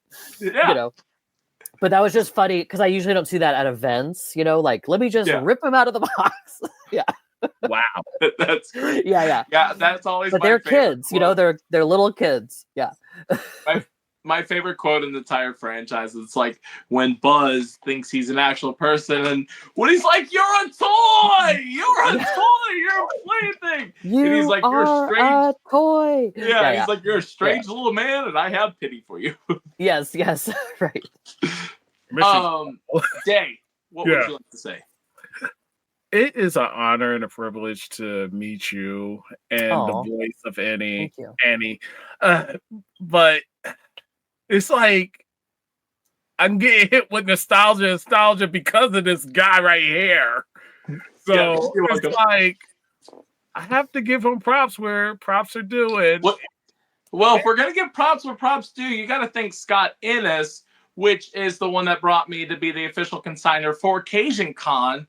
But that was just funny because I usually don't see that at events. Like let me just rip them out of the box. Yeah. Wow, that's great. Yeah. That's always. But they're kids, quote. They're little kids. Yeah. My favorite quote in the entire franchise is like when Buzz thinks he's an actual person, and when he's like, "You're a toy, you're a toy, you're a plaything," and he's like, "You're a strange a toy." Yeah, he's like, "You're a strange little man, and I have pity for you." Yes, right. Day, what would you like to say? It is an honor and a privilege to meet you and the voice of Annie. But it's like I'm getting hit with nostalgia because of this guy right here. So it's like I have to give him props where props are due. Well, if we're gonna give props where props due, you got to thank Scott Innes, which is the one that brought me to be the official consignor for Cajun Con.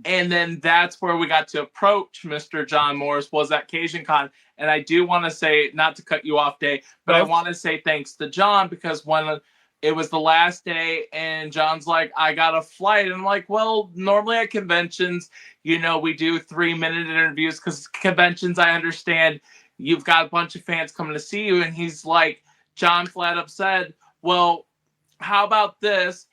And then that's where we got to approach Mr. John Morris, was at Cajun Con. And I do want to say, not to cut you off, Day, but I want to say thanks to John, because when it was the last day and John's like, I got a flight. And I'm like, well, normally at conventions, we do 3-minute interviews because conventions, I understand you've got a bunch of fans coming to see you. And he's like, John flat up said, well, how about this?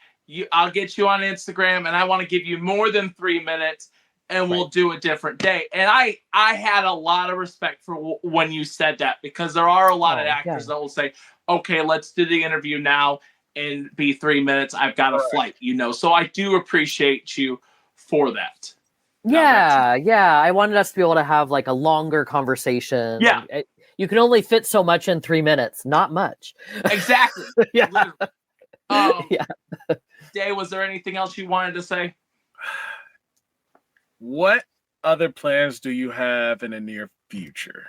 I'll get you on Instagram, and I want to give you more than 3 minutes, and we'll do a different day. And I had a lot of respect for when you said that, because there are a lot of actors that will say, okay, let's do the interview now and be 3 minutes. I've got a flight, So I do appreciate you for that. Yeah. I wanted us to be able to have like a longer conversation. Yeah. You can only fit so much in 3 minutes, not much. Exactly. Yeah. Day, was there anything else you wanted to say? What other plans do you have in the near future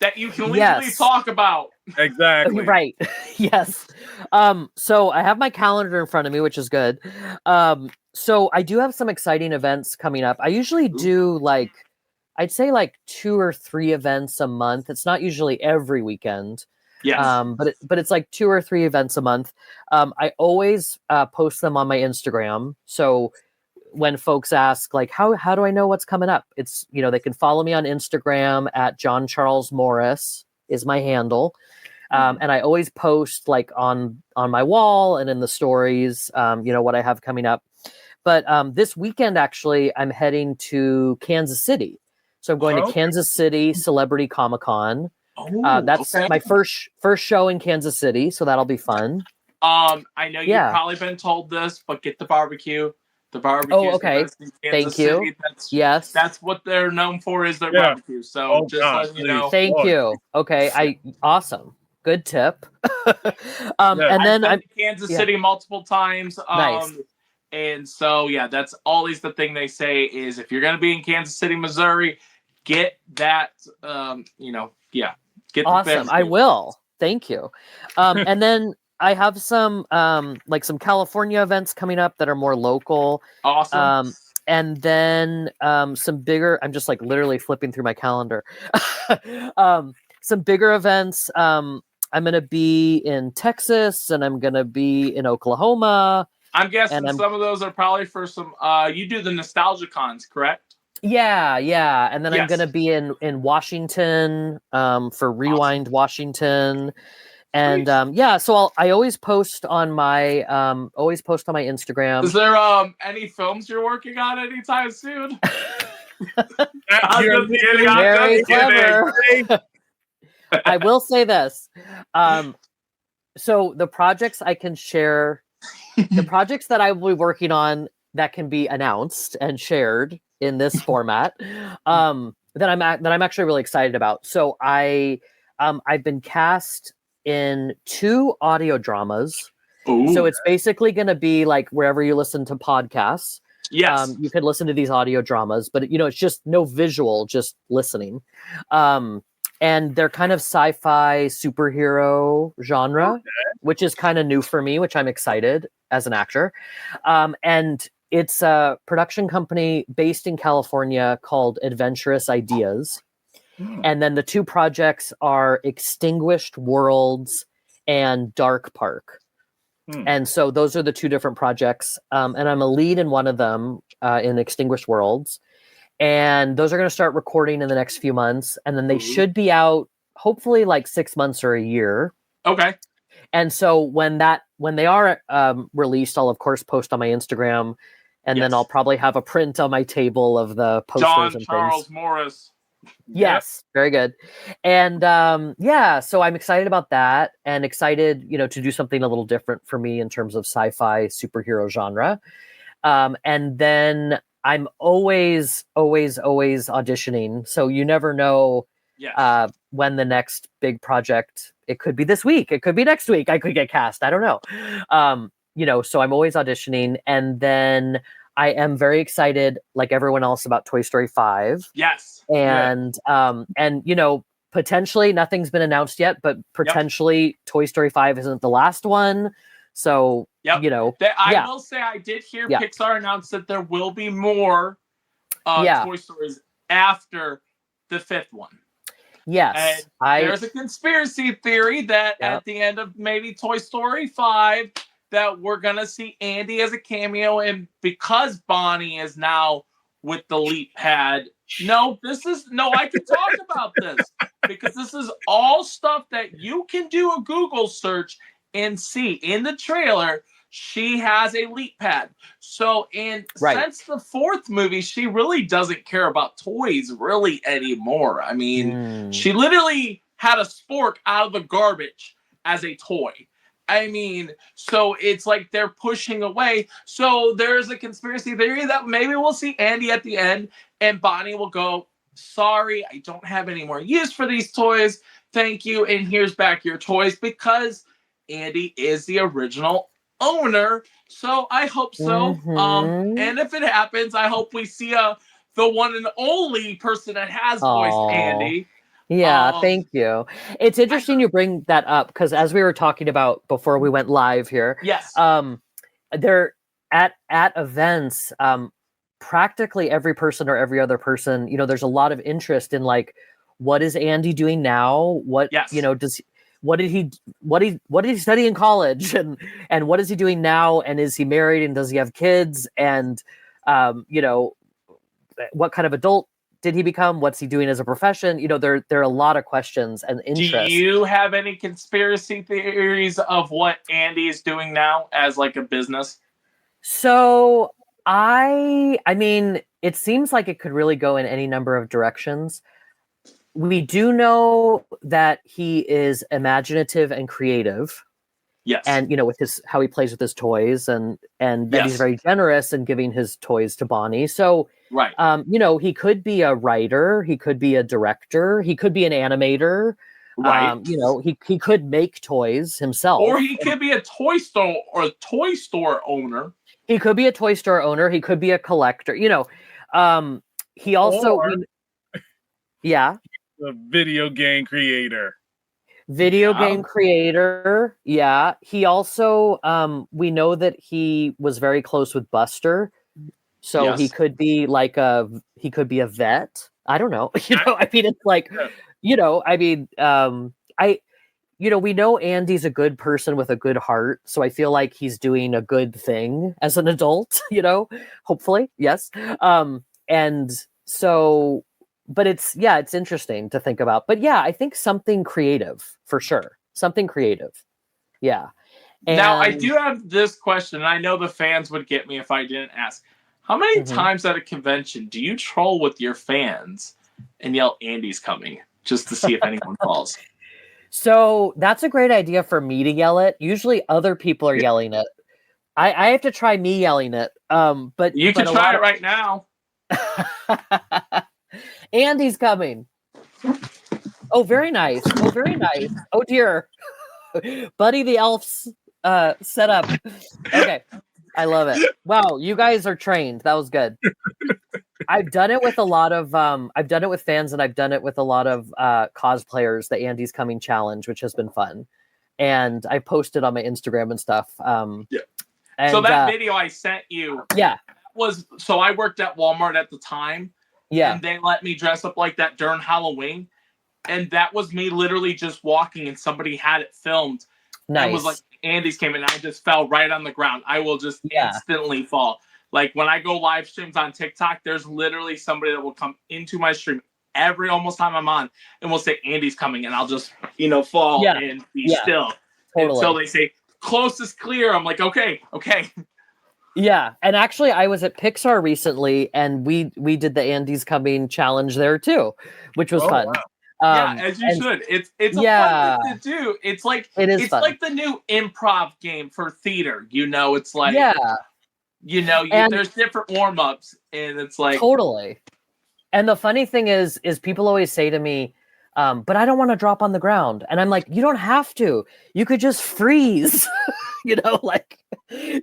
that you can legally talk about? Exactly. Right. Yes. So I have my calendar in front of me, which is good. So I do have some exciting events coming up. I usually do I'd say 2 or 3 events a month. It's not usually every weekend. Yes. But it's like 2 or 3 events a month. I always post them on my Instagram. So when folks ask like, how do I know what's coming up? It's, they can follow me on Instagram at John Charles Morris is my handle. And I always post like on my wall and in the stories, what I have coming up. But this weekend, actually, I'm heading to Kansas City. So I'm going to Kansas City Celebrity Comic-Con. That's my first show in Kansas City, so that'll be fun. I know you've probably been told this, but get the barbecue. The barbecue. Oh, okay. Thank you. Yes. That's what they're known for, is their barbecue. So letting you know. Thank you. Okay. Awesome. Good tip. And then I've been to Kansas City multiple times. Nice. And so, that's always the thing they say is if you're going to be in Kansas City, Missouri, get that, get awesome. I will. Thank you. And then I have some some California events coming up that are more local. Awesome. And then some bigger, I'm just like literally flipping through my calendar. Some bigger events. I'm going to be in Texas and I'm going to be in Oklahoma. I'm guessing some of those are probably for some, you do the nostalgia cons, correct? Yeah. And then I'm going to be in Washington for Rewind Washington. And so I always post on my Instagram. Is there any films you're working on anytime soon? Very clever. I will say this. So the projects I can share, the projects that I will be working on that can be announced and shared in this format, that I'm actually really excited about. So I've been cast in 2 audio dramas. Ooh. So it's basically going to be like wherever you listen to podcasts. Yes. You could listen to these audio dramas, but it's just no visual, just listening. And they're kind of sci-fi superhero genre, which is kind of new for me, which I'm excited as an actor. And it's a production company based in California called Adventurous Ideas. And then the 2 projects are Extinguished Worlds and Dark Park. And so those are the 2 different projects. And I'm a lead in one of them in Extinguished Worlds. And those are going to start recording in the next few months. And then they should be out hopefully like 6 months or a year. Okay. And so when they are released, I'll of course post on my Instagram. And then I'll probably have a print on my table of the posters and things. John Charles Morris. Yes, very good. And so I'm excited about that and excited, to do something a little different for me in terms of sci-fi superhero genre. And then I'm always auditioning. So you never know when the next big project, it could be this week, it could be next week, I could get cast. I don't know. So I'm always auditioning. And then I am very excited, like everyone else, about Toy Story 5. Yes. And potentially nothing's been announced yet, but potentially Toy Story 5 isn't the last one. So, I will say I did hear Pixar announce that there will be more Toy Stories after the 5th one. Yes. And there's a conspiracy theory that at the end of maybe Toy Story 5 that we're going to see Andy as a cameo. And because Bonnie is now with the leap pad, I can talk about this because this is all stuff that you can do a Google search and see in the trailer. She has a leap pad. So, since the 4th movie, she really doesn't care about toys really anymore. I mean, she literally had a spork out of the garbage as a toy. I mean, so it's like they're pushing away. So there's a conspiracy theory that maybe we'll see Andy at the end and Bonnie will go, sorry, I don't have any more use for these toys. Thank you. And here's back your toys, because Andy is the original owner. So I hope so. And if it happens, I hope we see the one and only person that has voiced Andy. Yeah, thank you. It's interesting you bring that up because as we were talking about before we went live here, they're at events, practically every person or every other person, there's a lot of interest in like, what is Andy doing now? What what did he study in college and what is he doing now? And is he married and does he have kids? And You know, what kind of adult did he become? What's he doing as a profession? You know, there are a lot of questions and interest. Do you have any conspiracy theories of what Andy is doing now as like a business? So I mean, it seems like it could really go in any number of directions. We do know that he is imaginative and creative. Yes. And, you know, with how he plays with his toys and that he's very generous in giving his toys to Bonnie. So, right. You know, he could be a writer, he could be a director, he could be an animator. Right. You know, he could make toys himself. Or he could be a toy store owner. He could be a toy store owner. He could be a collector. You know, he also, yeah. A video game creator. Game creator. Yeah. He also, we know that he was very close with Buster. So he could be like he could be a vet. I don't know. You know, I mean, it's like, you know, I mean, you know, we know Andy's a good person with a good heart. So I feel like he's doing a good thing as an adult, you know, hopefully. Yes. And so, but it's interesting to think about. But yeah, I think something creative for sure. Something creative. Yeah. And now, I do have this question, and I know the fans would get me if I didn't ask. How many times at a convention do you troll with your fans and yell, Andy's coming, just to see if anyone falls? So that's a great idea for me to yell it. Usually other people are yelling it. I have to try me yelling it. But you can try it right now. Andy's coming. Oh, very nice. Oh, very nice. Oh dear. Buddy the Elf's set up. Okay. I love it. Wow, you guys are trained. That was good. I've done it with a lot of I've done it with fans, and I've done it with a lot of cosplayers, the Andy's Coming challenge, which has been fun. And I posted on my Instagram and stuff. Yeah. And, so that video I sent you, yeah, was so I worked at Walmart at the time. Yeah. And they let me dress up like that during Halloween. And that was me literally just walking, and somebody had it filmed. Nice. And was like, Andy's came, and I just fell right on the ground. I will just instantly fall. Like when I go live streams on TikTok, there's literally somebody that will come into my stream almost time I'm on and will say, Andy's coming, and I'll just, fall and be still until they say, close is clear. I'm like, okay. Yeah, and actually I was at Pixar recently, and we did the Andy's Coming challenge there too, which was fun. Wow. As you should. It's a fun thing to do. It's like it's fun. Like the new improv game for theater. It's like there's different warm-ups, and it's like totally. And the funny thing is people always say to me, but I don't want to drop on the ground. And I'm like, you don't have to. You could just freeze. They're like, I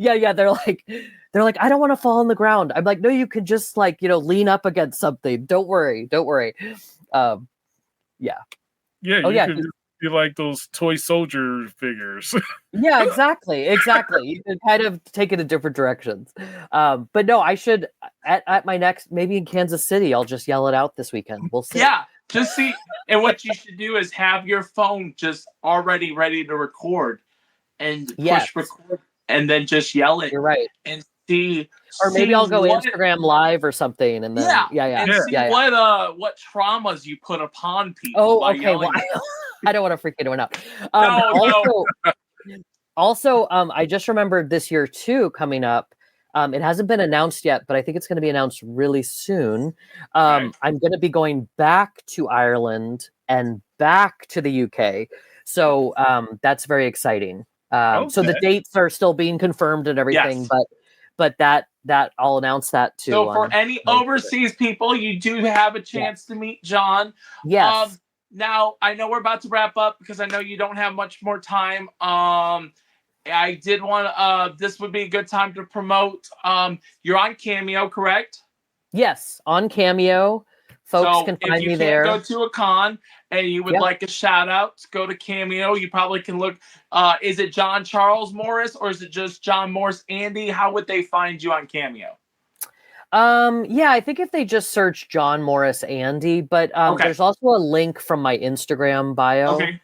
don't want to fall on the ground. I'm like, no, you could just lean up against something. Don't worry. Yeah. Yeah. Could be like those toy soldier figures. Yeah, exactly. You can kind of take it in different directions. But no, I should at my next, maybe in Kansas City, I'll just yell it out this weekend. We'll see. Yeah. Just see. And what you should do is have your phone just already ready to record and push record and then just yell it. You're right. And see. Or maybe I'll go Instagram live or something, and then what traumas you put upon people. Oh, okay. Well, I don't want to freak anyone out. Also, I just remembered this year too coming up. It hasn't been announced yet, but I think it's going to be announced really soon. I'm going to be going back to Ireland and back to the UK, so that's very exciting. So the dates are still being confirmed and everything, but that I'll announce that too. So for any overseas people, you do have a chance to meet John. Yes. Now I know we're about to wrap up because I know you don't have much more time. I did want this would be a good time to promote. You're on Cameo, correct? Yes, on Cameo. Folks can find me there. If you can't go to a con and you would like a shout out, go to Cameo. You probably can look. Is it John Charles Morris or is it just John Morris Andy? How would they find you on Cameo? I think if they just search John Morris Andy, but there's also a link from my Instagram bio. Okay.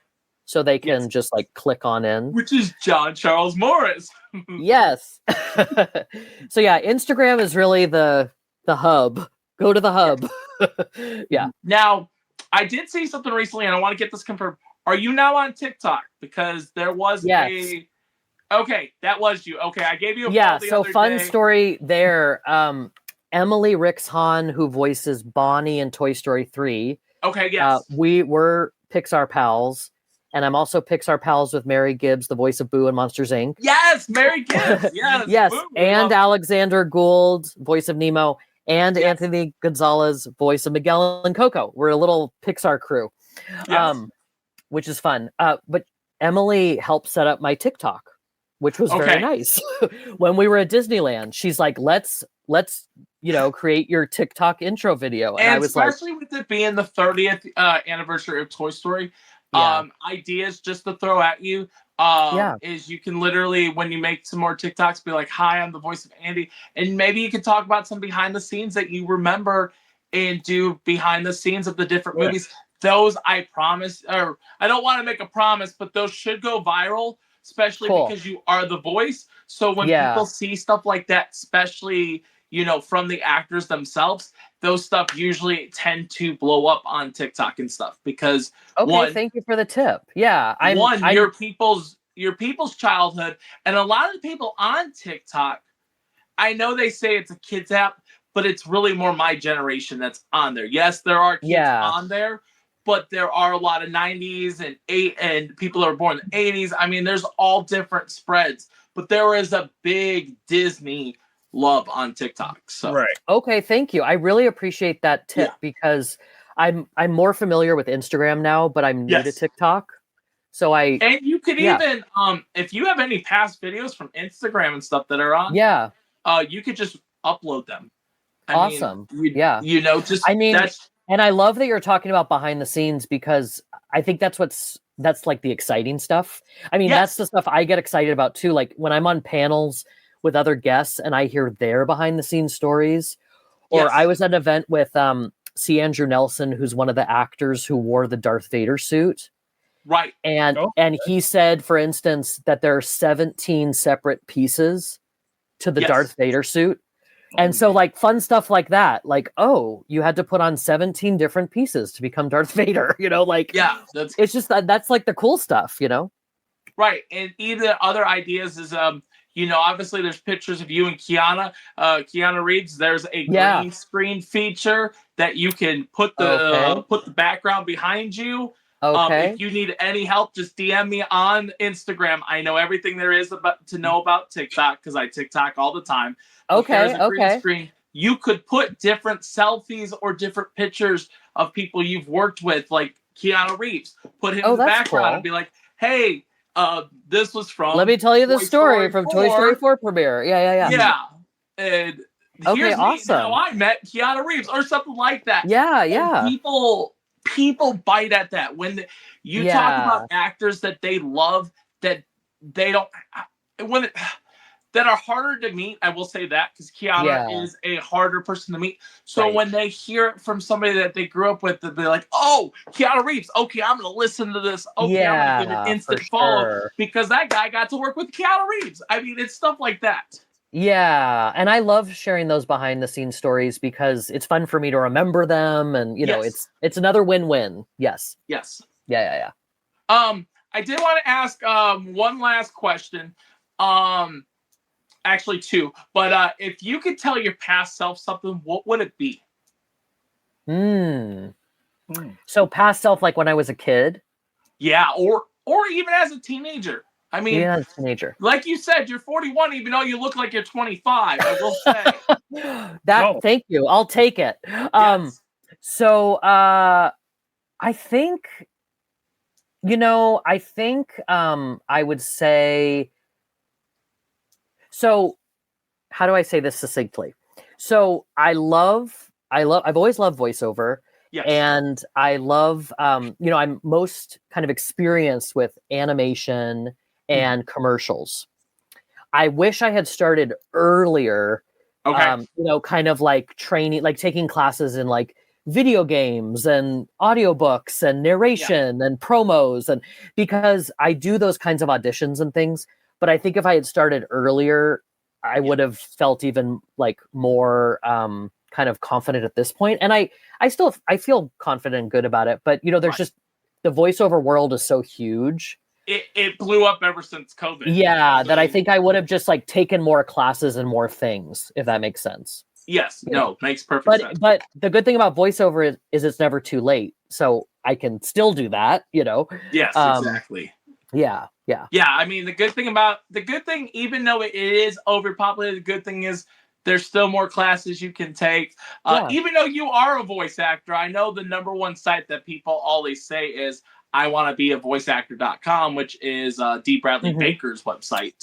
so they can just like click on in. Which is John Charles Morris. Yes. So yeah, Instagram is really the hub. Go to the hub. Yeah. Now, I did see something recently, and I want to get this confirmed. Are you now on TikTok? Because there was Okay, that was you. Okay, I gave you a yeah. the So other fun day. story there. Emily Rixhahn, who voices Bonnie in Toy Story 3. Okay, yes. We were Pixar pals, and I'm also Pixar pals with Mary Gibbs, the voice of Boo in Monsters Inc. Yes, Mary Gibbs. Yes. Yes, Boo, and Alexander Gould, voice of Nemo, and Anthony Gonzalez, voice of Miguel and Coco. We're a little Pixar crew, which is fun. But Emily helped set up my TikTok, which was very nice. When we were at Disneyland, she's like, let's create your TikTok intro video. And I was especially with it being the 30th anniversary of Toy Story, ideas just to throw at you is you can literally, when you make some more TikToks, be like, hi, I'm the voice of Andy. And maybe you can talk about some behind the scenes that you remember and do behind the scenes of the different movies. Those I promise, or I don't want to make a promise, but those should go viral, especially because you are the voice. So when people see stuff like that, especially, from the actors themselves, those stuff usually tend to blow up on TikTok and stuff because thank you for the tip. Yeah. Your people's childhood, and a lot of the people on TikTok, I know they say it's a kids app, but it's really more my generation that's on there. Yes, there are kids on there, but there are a lot of 90s and people that were born in the 80s. I mean, there's all different spreads, but there is a big Disney love on TikTok. So okay, thank you. I really appreciate that tip because I'm more familiar with Instagram now, but I'm new to TikTok. So and you could even if you have any past videos from Instagram and stuff that are on, you could just upload them. Awesome. And I love that you're talking about behind the scenes because I think that's like the exciting stuff. I mean, that's the stuff I get excited about too. Like when I'm on panels with other guests and I hear their behind the scenes stories, or I was at an event with C. Andrew Nelson, who's one of the actors who wore the Darth Vader suit. Right. And he said, for instance, that there are 17 separate pieces to the Darth Vader suit. And so like fun stuff like that, like, oh, you had to put on 17 different pieces to become Darth Vader, it's just that's like the cool stuff, Right. And even other ideas is, obviously there's pictures of you and Keanu Reeves. There's a green screen feature that you can put the background behind you. If you need any help, just DM me on Instagram. I know everything there is to know about TikTok because I TikTok all the time. There's a green screen. You could put different selfies or different pictures of people you've worked with, like Keanu Reeves. Put him in the background and be like, hey, this was from... Let me tell you the story from Toy Story 4 premiere. Yeah. And here's awesome. how I met Keanu Reeves or something like that. Yeah. And people bite at that when you talk about actors that they love that they don't that are harder to meet. I will say that because Keanu is a harder person to meet. So when they hear it from somebody that they grew up with, they'll be like, "Oh, Keanu Reeves. Okay, I'm going to listen to this. Okay, I'm going to give an instant follow because that guy got to work with Keanu Reeves." I mean, it's stuff like that. Yeah, and I love sharing those behind the scenes stories because it's fun for me to remember them, and it's another win-win. Yes. Yeah. I did want to ask one last question. Actually two, but if you could tell your past self something, what would it be? So past self, like when I was a kid. Yeah, or even as a teenager. I mean, as a teenager. Like you said, you're 41, even though you look like you're 25. I will say Thank you. I'll take it. So I think, I would say. So, how do I say this succinctly? So, I've always loved voiceover, and I love, I'm most kind of experienced with animation and commercials. I wish I had started earlier, kind of like training, like taking classes in like video games and audiobooks and narration and promos, and because I do those kinds of auditions and things. But I think if I had started earlier, I would have felt even like more kind of confident at this point. And I feel confident and good about it. But there's just the voiceover world is so huge. It blew up ever since COVID. Yeah, that I think I would have just like taken more classes and more things, if that makes sense. Yes, makes perfect sense. But the good thing about voiceover is it's never too late, so I can still do that. Yes, exactly. Yeah. I mean, the good thing, even though it is overpopulated, the good thing is there's still more classes you can take. Even though you are a voice actor, I know the number one site that people always say is iwannabeavoiceactor.com, which is D. Bradley Baker's website.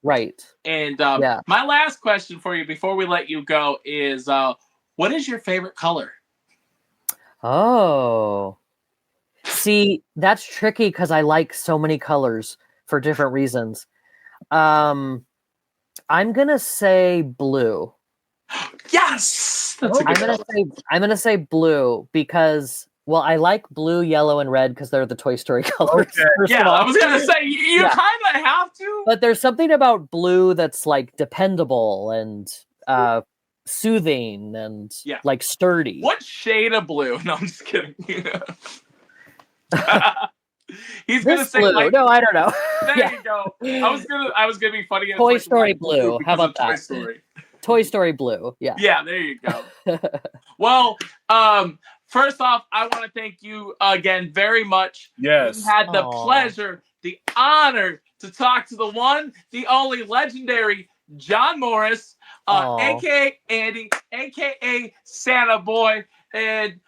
Right. And my last question for you before we let you go is, what is your favorite color? Oh. See, that's tricky because I like so many colors for different reasons. I'm gonna say blue. Yes, I'm gonna say blue because I like blue, yellow, and red because they're the Toy Story colors. Okay. Yeah, I was gonna say you kind of have to. But there's something about blue that's like dependable and soothing and like sturdy. What shade of blue? No, I'm just kidding. He's gonna say blue. No, I don't know. There you go. I was gonna be funny. Toy Story blue. How about that? Toy Story. Toy Story blue. Yeah. Yeah. There you go. Well, first off, I want to thank you again very much. Yes. We had the pleasure, the honor to talk to the one, the only legendary John Morris, aka Andy, aka Santa Boy, and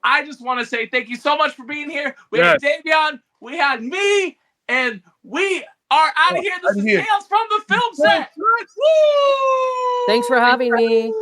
I just want to say thank you so much for being here. We had Davion, we had me, and we are out of here. This is Tales from the Film Set. Woo! Thanks for having me.